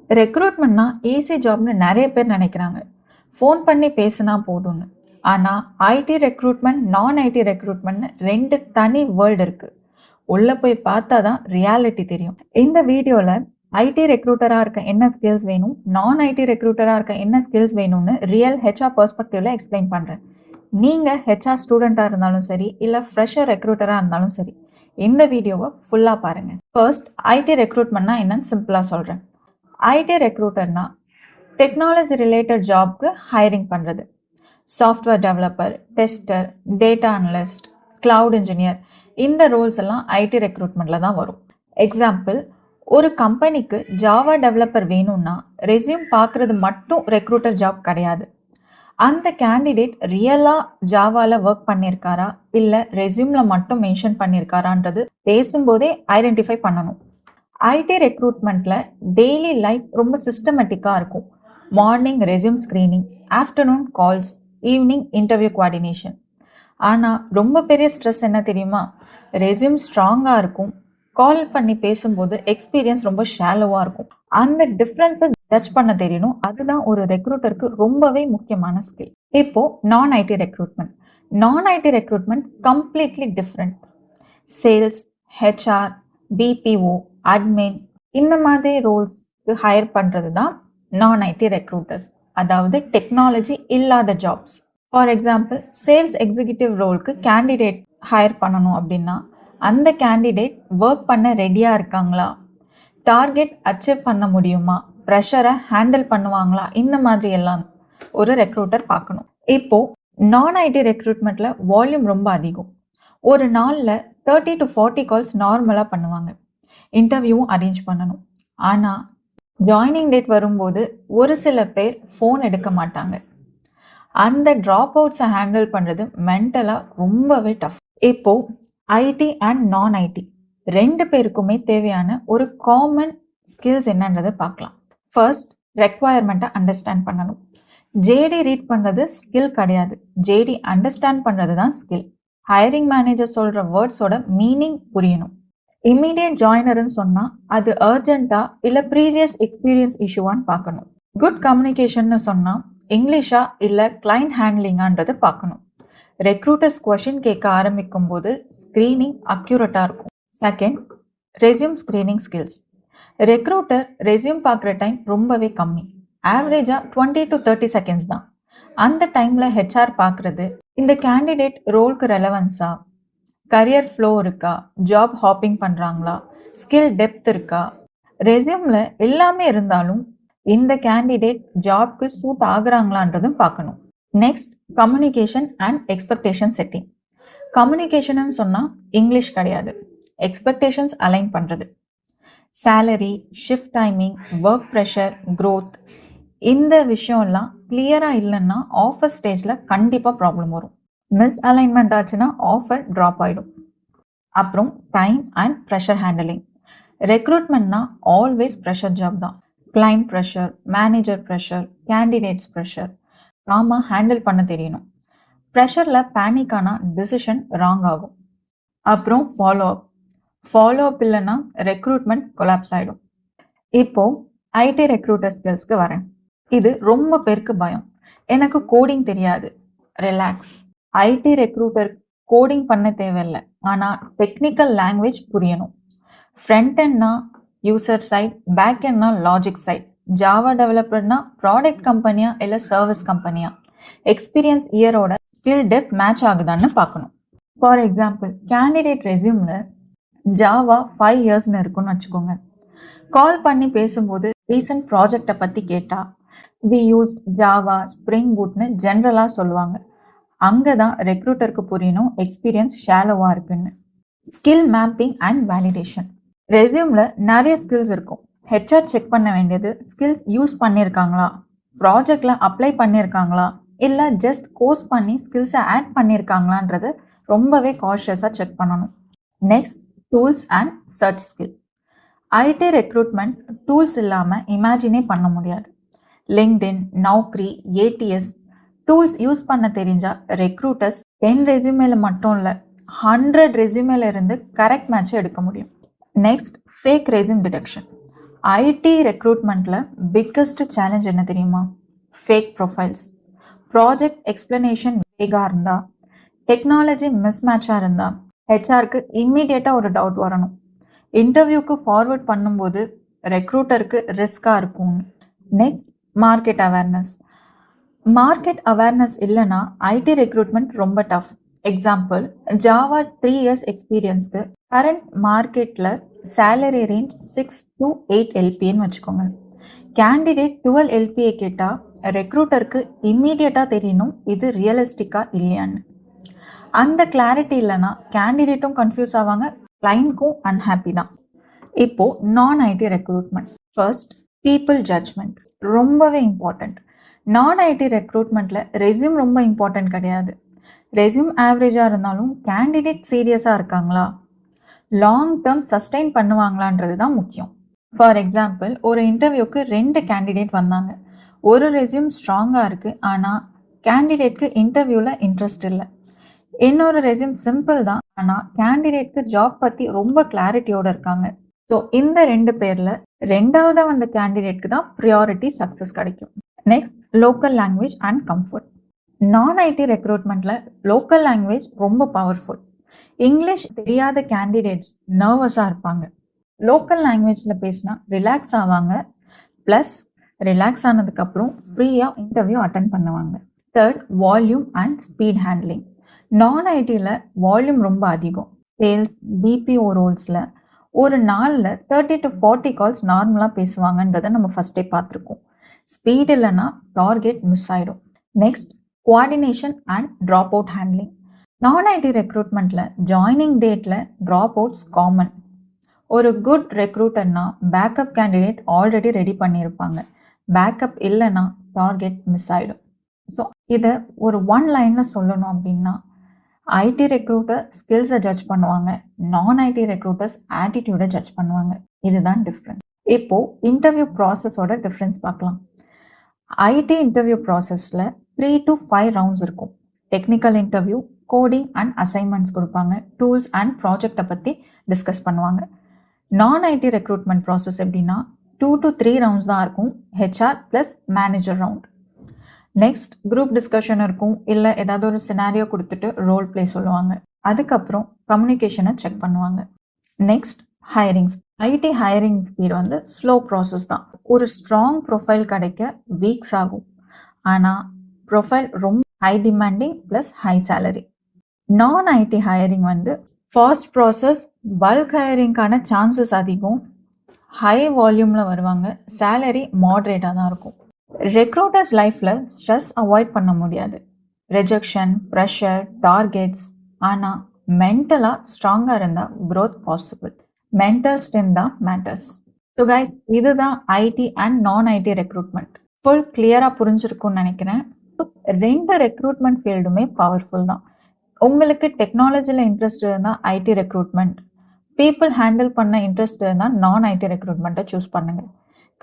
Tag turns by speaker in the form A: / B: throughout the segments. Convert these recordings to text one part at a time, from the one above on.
A: ரெக்ரூட்மெண்ட்னா easy ஜாப்னு நிறைய பேர் நினைக்கிறாங்க. ஃபோன் பண்ணி பேசினா போதும்னு. ஆனால் ஐடி ரெக்ரூட்மெண்ட், நான் ஐடி ரெக்ரூட்மெண்ட்னு 2 தனி வேர்ல்டு இருக்குது. உள்ளே போய் பார்த்தா தான் ரியாலிட்டி தெரியும். இந்த வீடியோவில் ஐடி ரெக்ரூட்டராக இருக்க என்ன ஸ்கில்ஸ் வேணும், நான் ஐடி ரெக்ரூட்டராக இருக்க என்ன ஸ்கில்ஸ் வேணும்னு ரியல் ஹெச்ஆர் பெர்ஸ்பெக்டிவில் எக்ஸ்பிளைன் பண்ணுறேன். நீங்கள் ஹெச்ஆர் ஸ்டூடெண்ட்டாக இருந்தாலும் சரி, இல்லை ஃப்ரெஷர் ரெக்ரூட்டராக இருந்தாலும் சரி, இந்த வீடியோவை ஃபுல்லாக பாருங்கள். ஃபர்ஸ்ட், ஐடி ரெக்ரூட்மெண்ட்னா என்னன்னு சிம்பிளாக சொல்கிறேன். ஐடி ரெக்ரூட்டர்னா டெக்னாலஜி ரிலேட்டட் ஜாப்க்கு ஹைரிங் பண்ணுறது. Software developer, tester, data analyst, cloud engineer, இந்த ரோல்ஸ் எல்லாம் ஐடி ரெக்ரூட்மெண்ட்டில் தான் வரும். எக்ஸாம்பிள், ஒரு கம்பெனிக்கு ஜாவா டெவலப்பர் வேணும்னா ரெஸ்யூம் பார்க்குறது மட்டும் ரெக்ரூட்டர் ஜாப் கிடையாது. அந்த கேண்டிடேட் ரியலாக ஜாவாவில் ஒர்க் பண்ணியிருக்காரா இல்லை ரெஸ்யூமில் மட்டும் மென்ஷன் பண்ணியிருக்காரான்றது பேசும்போதே ஐடென்டிஃபை பண்ணணும். ஐடி ரெக்ரூட்மெண்ட்டில் டெய்லி லைஃப் ரொம்ப சிஸ்டமேட்டிக்காக இருக்கும். Morning resume screening, afternoon calls, evening interview coordination. ஆனால் ரொம்ப பெரிய ஸ்ட்ரெஸ் என்ன தெரியுமா? ரெஸ்யூம் ஸ்ட்ராங்காக இருக்கும், கால் பண்ணி பேசும்போது எக்ஸ்பீரியன்ஸ் ரொம்ப ஷாலோவாக இருக்கும். அந்த டிஃப்ரென்ஸை டச் பண்ண தெரியணும். அதுதான் ஒரு ரெக்ரூட்டருக்கு ரொம்பவே முக்கியமான ஸ்கில். இப்போது நான் ஐடி ரெக்ரூட்மெண்ட். நான் IT recruitment completely different. Sales, HR, BPO, admin, இந்த மாதிரி ரோல்ஸ்க்கு ஹையர் பண்ணுறது தான் நான் ஐடி ரெக்ரூட்டர்ஸ், அதாவது டெக்னாலஜி இல்லாத jobs. For example, sales executive ரோலுக்கு கேண்டிடேட் ஹையர் பண்ணணும் அப்படின்னா அந்த கேண்டிடேட் ஒர்க் பண்ண ரெடியாக இருக்காங்களா, டார்கெட் அச்சீவ் பண்ண முடியுமா, ப்ரெஷரை ஹேண்டில் பண்ணுவாங்களா, இந்த மாதிரி எல்லாம் ஒரு ரெக்ரூட்டர் பார்க்கணும். இப்போது நான் ஐடி ரெக்ரூட்மெண்ட்டில் வால்யூம் ரொம்ப அதிகம். ஒரு நாளில் 30 to 40 கால்ஸ் நார்மலாக பண்ணுவாங்க. இன்டர்வியூவும் அரேஞ்ச் பண்ணணும். ஆனால் ஜாயினிங் டேட் வரும்போது ஒரு சில பேர் ஃபோன் எடுக்க மாட்டாங்க. அந்த ட்ராப் அவுட்ஸை ஹேண்டில் பண்ணுறது மென்டலாக ரொம்பவே டஃப். இப்போது ஐடி அண்ட் நான் ஐடி 2 பேருக்குமே தேவையான ஒரு காமன் ஸ்கில்ஸ் என்னன்றதை பார்க்கலாம். ஃபர்ஸ்ட், ரெக்வயர்மெண்ட்டை அண்டர்ஸ்டாண்ட் பண்ணணும். ஜேடி ரீட் பண்ணுறது ஸ்கில் கிடையாது, ஜேடி அண்டர்ஸ்டாண்ட் பண்ணுறது தான் ஸ்கில். ஹையரிங் மேனேஜர் சொல்கிற வேர்ட்ஸோட மீனிங் புரியணும். இம்மீடியட் ஜாயினர்னு சொன்னால் அது அர்ஜென்ட்டாக இல்லை ப்ரீவியஸ் எக்ஸ்பீரியன்ஸ் இஷ்யூவான்னு பார்க்கணும். குட் கம்யூனிகேஷன்னு சொன்னால் இங்கிலீஷா இல்லை கிளைண்ட் ஹேண்ட்லிங்கான்றது பார்க்கணும். ரெக்ரூட்டர்ஸ் கொஷின் கேட்க ஆரம்பிக்கும் போது ஸ்க்ரீனிங் அக்யூரேட்டாக இருக்கும். Second, resume screening skills. Recruiter resume பார்க்குற டைம் ரொம்பவே கம்மி, ஆவரேஜாக 20 to 30 செகண்ட்ஸ் தான். அந்த டைமில் ஹெச்ஆர் பார்க்குறது இந்த கேண்டிடேட் ரோலுக்கு ரெலவன்ஸா, கரியர் ஃப்ளோ இருக்கா, ஜாப் ஹாப்பிங் பண்ணுறாங்களா, ஸ்கில் டெப்த் இருக்கா. ரெஸ்யூமில் எல்லாமே இருந்தாலும் இந்த கேண்டிடேட் ஜாப்க்கு சூட் ஆகுறாங்களான்றதும் பார்க்கணும். Next, communication and expectation setting. கம்யூனிகேஷன்னு சொன்னால் இங்கிலீஷ் கிடையாது, எக்ஸ்பெக்டேஷன்ஸ் அலைன் பண்ணுறது. Salary, shift timing, work pressure, growth, இந்த விஷயம்லாம் கிளியராக இல்லைன்னா ஆஃபர் ஸ்டேஜில் கண்டிப்பாக ப்ராப்ளம் வரும். மிஸ் அலைன்மெண்ட் ஆச்சுன்னா ஆஃபர் ட்ராப் ஆகிடும். அப்புறம் டைம் அண்ட் ப்ரெஷர் ஹேண்டலிங். ரெக்ரூட்மெண்ட்னா ஆல்வேஸ் ப்ரெஷர் ஜாப் தான். Client pressure, manager pressure, candidates pressure நாம ஹேண்டில் பண்ண தெரியணும். ப்ரெஷரில் பேனிக் ஆனால் டிசிஷன் ராங் ஆகும். அப்புறம் ஃபாலோ அப் இல்லைன்னா ரெக்ரூட்மெண்ட் கொலாப்ஸ் ஆகிடும். இப்போது ஐடி ரெக்ரூட்டர் ஸ்கில்ஸ்க்கு வரேன். இது ரொம்ப பேருக்கு பயம். எனக்கு கோடிங் தெரியாது. ரிலாக்ஸ். ஐடி ரெக்ரூட்டர் கோடிங் பண்ண தேவையில்லை, ஆனால் டெக்னிக்கல் லாங்குவேஜ் புரியணும். ஃப்ரண்ட் எண்ட்னா யூசர் சைட், பேக் எண்ட்னா லாஜிக் சைட், ஜாவா டெவலப்பர்னா ப்ராடக்ட் கம்பெனியா இல்லை சர்வீஸ் கம்பெனியா, எக்ஸ்பீரியன்ஸ் இயரோட ஸ்கில் டெப்த் மேட்ச் ஆகுதான்னு பார்க்கணும். ஃபார் எக்ஸாம்பிள், கேண்டிடேட் ரெஸ்யூமில் ஜாவா 5 இயர்ஸ்னு இருக்குன்னு வச்சுக்கோங்க. கால் பண்ணி பேசும்போது ரீசன்ட் ப்ராஜெக்டை பற்றி கேட்டால் வி யூஸ்ட் ஜாவா, ஸ்ப்ரிங் பூட்னு ஜென்ரலாக சொல்லுவாங்க. அங்கே தான் ரெக்ரூட்டருக்கு புரியணும் எக்ஸ்பீரியன்ஸ் ஷாலோவாக இருக்குன்னு. Skill mapping and validation. ரெஸ்யூமில் நிறைய ஸ்கில்ஸ் இருக்கும். ஹெச்ஆர் செக் பண்ண வேண்டியது ஸ்கில்ஸ் யூஸ் பண்ணியிருக்காங்களா, ப்ராஜெக்டில் அப்ளை பண்ணியிருக்காங்களா, இல்லை ஜஸ்ட் கோர்ஸ் பண்ணி ஸ்கில்ஸை ஆட் பண்ணியிருக்காங்களான்றது ரொம்பவே காஷியஸாக செக் பண்ணணும். Next, tools and search skill. IT recruitment tools இல்லாமல் இமேஜினே பண்ண முடியாது. LinkedIn, Naukri, ATS tools use பண்ண தெரிஞ்சால் ரெக்ரூட்டர்ஸ் 10 ரெஸ்யூமேல மட்டும் இல்லை 100 ரெஸ்யூமேல இருந்து கரெக்ட் மேட்சை எடுக்க முடியும். Next, fake resume detection. IT ரெக்ரூட்மெண்ட்டில் பிக்கஸ்ட் சேலஞ்ச் என்ன தெரியுமா? ஃபேக் ப்ரொஃபைல்ஸ், ப்ராஜெக்ட் எக்ஸ்பிளனேஷன் வேகாக இருந்தால், டெக்னாலஜி மிஸ்மேட்சாக இருந்தால் ஹெச்ஆருக்கு இம்மீடியட்டாக ஒரு டவுட் வரணும். இன்டர்வியூக்கு ஃபார்வர்ட் பண்ணும்போது ரெக்ரூட்டருக்கு ரிஸ்காக இருக்கும். Next, market awareness. Market awareness இல்லைன்னா ஐடி ரெக்ரூட்மெண்ட் ரொம்ப டஃப். எக்ஸாம்பிள், ஜாவா 3 இயர்ஸ் எக்ஸ்பீரியன்ஸ்க்கு கரண்ட் மார்க்கெட்டில் சேலரி ரேஞ்ச் 6 to 8 LPAன்னு வச்சுக்கோங்க. கேண்டிடேட் 12 LPA கேட்டால் ரெக்ரூட்டருக்கு இம்மீடியட்டாக தெரியணும் இது ரியலிஸ்டிக்காக இல்லையான்னு. அந்த கிளாரிட்டி இல்லைன்னா கேண்டிடேட்டும் கன்ஃபியூஸ் ஆவாங்க, கிளைண்ட்க்கும் அன்ஹாப்பி தான். இப்போது நான் IT recruitment. First, people judgement ரொம்பவே இம்பார்ட்டண்ட். நான் ஐடி ரெக்ரூட்மெண்ட்டில் ரெஸ்யூம் ரொம்ப இம்பார்ட்டண்ட் கிடையாது. ரெஸ்யூம் ஆவரேஜாக இருந்தாலும் கேண்டிடேட் சீரியஸாக இருக்காங்களா, லாங் டேர்ம் சஸ்டெயின் பண்ணுவாங்களான்றது தான் முக்கியம். ஃபார் எக்ஸாம்பிள், ஒரு இன்டர்வியூக்கு 2 கேண்டிடேட் வந்தாங்க. ஒரு ரெஸ்யூம் ஸ்ட்ராங்காக இருக்குது, ஆனால் கேண்டிடேட்க்கு இன்டர்வியூவில் இன்ட்ரெஸ்ட் இல்லை. இன்னொரு ரெஸ்யூம் சிம்பிள் தான், ஆனால் கேண்டிடேட்க்கு ஜாப் பற்றி ரொம்ப கிளாரிட்டியோடு இருக்காங்க. ஸோ இந்த 2 பேரில் 2ஆவதாக வந்த கேண்டிடேட்க்கு தான் ப்ரியாரிட்டி சக்ஸஸ் கிடைக்கும். Next, local language and comfort. நான் ஐடி ரெக்ரூட்மெண்ட்டில் லோக்கல் லாங்குவேஜ் ரொம்ப பவர்ஃபுல். இங்கிலீஷ் தெரியாத கேண்டிடேட்ஸ் நர்வஸாக இருப்பாங்க. லோக்கல் லாங்குவேஜில் பேசினா ரிலாக்ஸ் ஆவாங்க, ப்ளஸ் ரிலாக்ஸ் ஆனதுக்கப்புறம் ஃப்ரீயாக இன்டர்வியூ அட்டன் பண்ணுவாங்க. Third, volume and speed handling. நான் ஐடியில் வால்யூம் ரொம்ப அதிகம். சேல்ஸ், பிபிஓ ரோல்ஸில் ஒரு நாளில் 30 to 40 கால்ஸ் நார்மலாக பேசுவாங்கன்றதை நம்ம ஃபஸ்ட்டே பார்த்துருக்கோம். ஸ்பீட் இல்லைன்னா டார்கெட் மிஸ் ஆகிடும். Next, coordination and drop out handling. நான் ஐடி ரெக்ரூட்மெண்ட்டில் ஜாயினிங் டேட்டில் ட்ராப் அவுட்ஸ் காமன். ஒரு குட் ரெக்ரூட்டர்னா பேக்கப் கேண்டிடேட் ஆல்ரெடி ரெடி பண்ணியிருப்பாங்க. பேக்கப் இல்லைன்னா டார்கெட் மிஸ் ஆகிடும். ஸோ இதை ஒரு 1 லைனில் சொல்லணும் அப்படின்னா, ஐடி ரெக்ரூட்டர் ஸ்கில்ஸை ஜட்ஜ் பண்ணுவாங்க, நான் ஐடி ரெக்ரூட்டர்ஸ் ஆட்டிடியூடை ஜட்ஜ் பண்ணுவாங்க. இதுதான் டிஃப்ரெண்ட். இப்போது இன்டர்வியூ ப்ராசஸோட டிஃப்ரென்ஸ் பார்க்கலாம். ஐடி இன்டர்வியூ ப்ராசஸில் 3 to 5 ரவுண்ட்ஸ் இருக்கும். Technical interview, coding and assignments கொடுப்பாங்க, டூல்ஸ் அண்ட் ப்ராஜெக்டை பற்றி டிஸ்கஸ் பண்ணுவாங்க. நான் ஐடி ரெக்ரூட்மெண்ட் ப்ராசஸ் எப்படின்னா 2 to 3 ரவுண்ட்ஸ் தான் இருக்கும், HR plus manager round. Next, group discussion இருக்கும், இல்லை ஏதாவது ஒரு சினாரியோ கொடுத்துட்டு ரோல் பிளே சொல்லுவாங்க. அதுக்கப்புறம் கம்யூனிகேஷனை செக் பண்ணுவாங்க. நெக்ஸ்ட், ஹையரிங்ஸ். ஐடி ஹையரிங் ஸ்பீட் வந்து ஸ்லோ ப்ராசஸ் தான். ஒரு ஸ்ட்ராங் ப்ரொஃபைல் கிடைக்க வீக்ஸ் ஆகும், ஆனால் ப்ரொஃபைல் ரொம்ப high demanding plus high salary. நான் ஐடி ஹையரிங் வந்து ஃபாஸ்ட் ப்ராசஸ், பல்க் ஹையரிங்கான சான்சஸ் அதிகம், ஹை வால்யூமில் வருவாங்க, சேலரி மாட்ரேட்டாக தான் இருக்கும். ரெக்ரூட்டர்ஸ் லைஃப்பில் ஸ்ட்ரெஸ் அவாய்ட் பண்ண முடியாது, ரிஜெக்ஷன், ப்ரெஷர், டார்கெட்ஸ். ஆனால் மென்டலாக ஸ்ட்ராங்காக இருந்தால் க்ரோத் பாசிபிள். மென்டல் ஸ்ட்ரென்த் தான் மேட்டர்ஸ். ஸோ கைஸ், இதுதான் ஐடி அண்ட் நான் ஐடி ரெக்ரூட்மெண்ட். ஃபுல் கிளியராக புரிஞ்சிருக்கும்னு நினைக்கிறேன். 2 ரெக்ரூட்மெண்ட் ஃபீல்டுமே பவர்ஃபுல் தான். உங்களுக்கு டெக்னாலஜியில் இன்ட்ரெஸ்ட் இருந்தால் ஐடி ரெக்ரூட்மெண்ட், பீப்புள் ஹேண்டில் பண்ண இன்ட்ரெஸ்ட் இருந்தால் நான் ஐடி ரெக்ரூட்மெண்ட்டை சூஸ் பண்ணுங்கள்.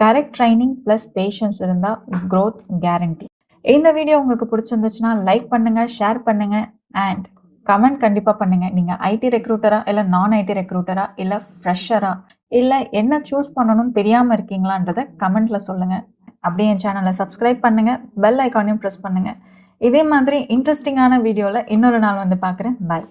A: கரெக்ட் ட்ரைனிங் ப்ளஸ் பேஷன்ஸ் இருந்தால் க்ரோத் கேரண்டி. இந்த வீடியோ உங்களுக்கு பிடிச்சிருந்துச்சுன்னா லைக் பண்ணுங்கள், ஷேர் பண்ணுங்கள் அண்ட் கமெண்ட் கண்டிப்பாக பண்ணுங்கள். நீங்கள் ஐடி ரெக்ரூட்டரா இல்லை நான் ஐடி ரெக்ரூட்டரா இல்லை ஃப்ரெஷரா இல்லை என்ன சூஸ் பண்ணணும்னு தெரியாமல் இருக்கீங்களான்றதை கமெண்ட்டில் சொல்லுங்கள். அப்படியே என் சேனலை சப்ஸ்கிரைப் பண்ணுங்கள், பெல் ஐக்கானையும் ப்ரெஸ் பண்ணுங்கள். இதே மாதிரி இன்ட்ரெஸ்டிங்கான வீடியோவில் இன்னொரு நாள் வந்து பார்க்குறேன். பாய்.